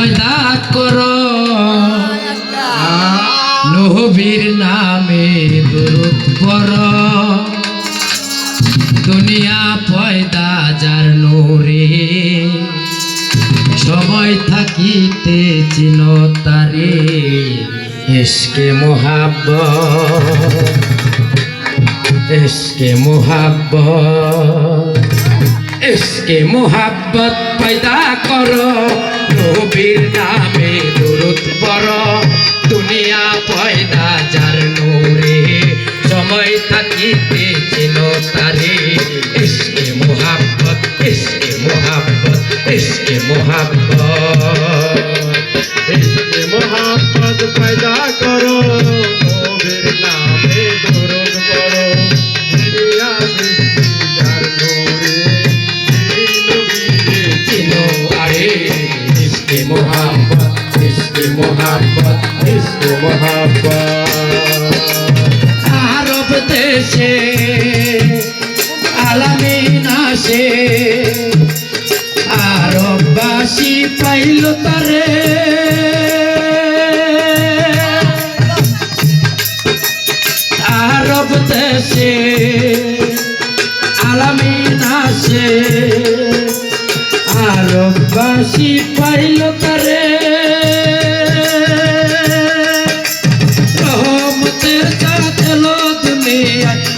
পয়দা করো নবীর নামে দরুদ পড়ো দুনিয়া পয়দা যার নূরে সময় থাকিতে চিনো তারে ইশকে মোহাব্বত इश्के मोहब्बत इश्के मोहब्बत पैदा करो नबीर नामे दुरूद पढ़ो दुनिया पैदा जार नूरे समय থাকিতে চিনো তারে इश्के मोहब्बत इश्के मोहब्बत इश्के मोहब्बत इश्के मोहब्बत पैदा करो नबीर नामे दुरूद पढ़ो मोहब्बत इश्क़ मोहब्बत आरब देशे आलमीना से आरबवासी पाइल तारे आरब देशे आलमीना से आरबवासी पाइल तारे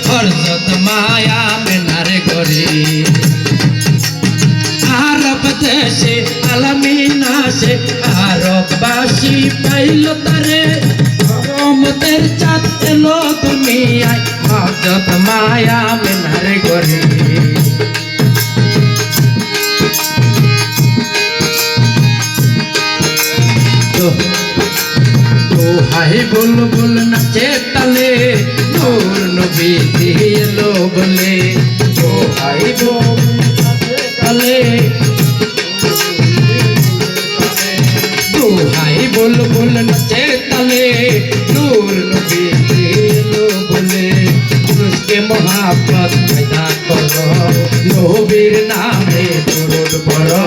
हरजत माया में नारे गोरी आरब देशे आलमीना से आरबवासी पाइल तारे रहमतेर चाँद एलो दुनियाय हरजत माया में नारे गोरी हाय बुलबुल नचे तले नूर नबी दिलो बोले ओ हाय बुलबुल नचे तले ओ हाय बुलबुल नचे तले नूर नबी दिलो बोले उसके मोहब्बत पैदा करो नबीर नामे दुरूद पढ़ो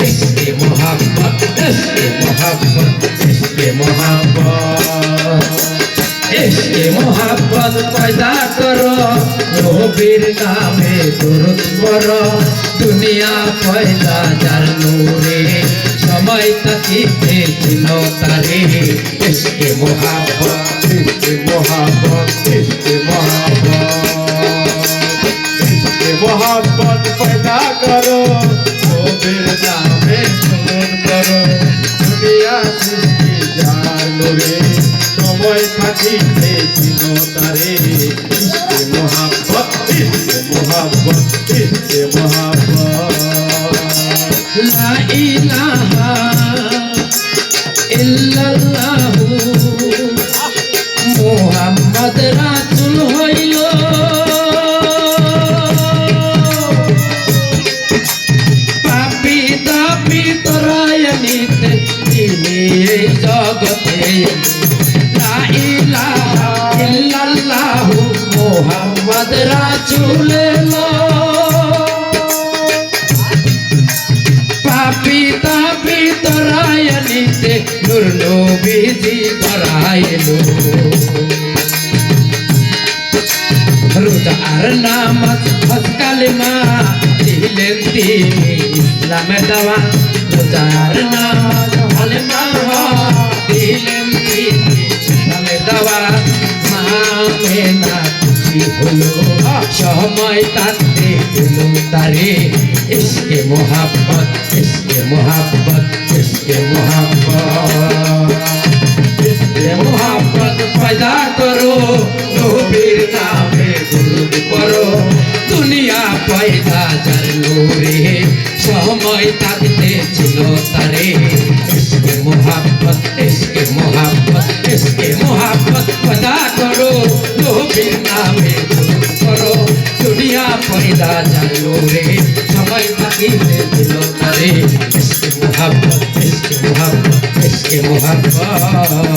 इसके मोहब्बत इसके मोहब्बत इसके मोहब्बत इसके मोहब्बत पैदा करो नबीर नामे दुरूद पढ़ो दुनिया पैदा जार नूरे समय থাকিতে চিনো তারে इसके मोहब्बत इसके मोहब्बत इसके मोहब्बत इसके मोहब्बत पैदा करो नबीर नामे दुरूद पढ़ो दुनिया सृष्टि जार नूरे समय থাকিতে চিনো তারে इश्क़े मोहब्बत इश्क़े मोहब्बत इश्क़े मोहब्बत ला इलाहा इल्लल्लाह मुहम्मद रासूल हইল পাপী দাপী তরায়নিতে তিনি এই জগতে লা ইলাহা ইল্লাল্লাহ মুহাম্মদ রাসূল পাপী দাপী তরায়নিতে নূর নবীজি ধরাইলো রোজা আর নামাজ হজ কালেমা দিলেন তিনি ইসলামে দাওয়া রোজা আর নামাজ কালেমা দিলেন তিনি ইসলামে দাওয়া মা মেনা খুশি হলো সময় তাতে দিল তারে इसके मोहब्बत इसके मोहब्बत इसके मोहब्बत इसके मोहब्बत पैदा करो नबीर नामे दुरूद पढ़ो दुनिया पैदा जार नूरे समय থাকিতে চিনো তারে इसके मोहब्बत इसके मोहब्बत इसके मोहब्बत पैदा करो नबीर नामे दुरूद पढ़ो दुनिया पैदा जार नूरे समय থাকিতে চিনো তারে इसके मोहब्बत इसके मोहब्बत इसके मोहब्बत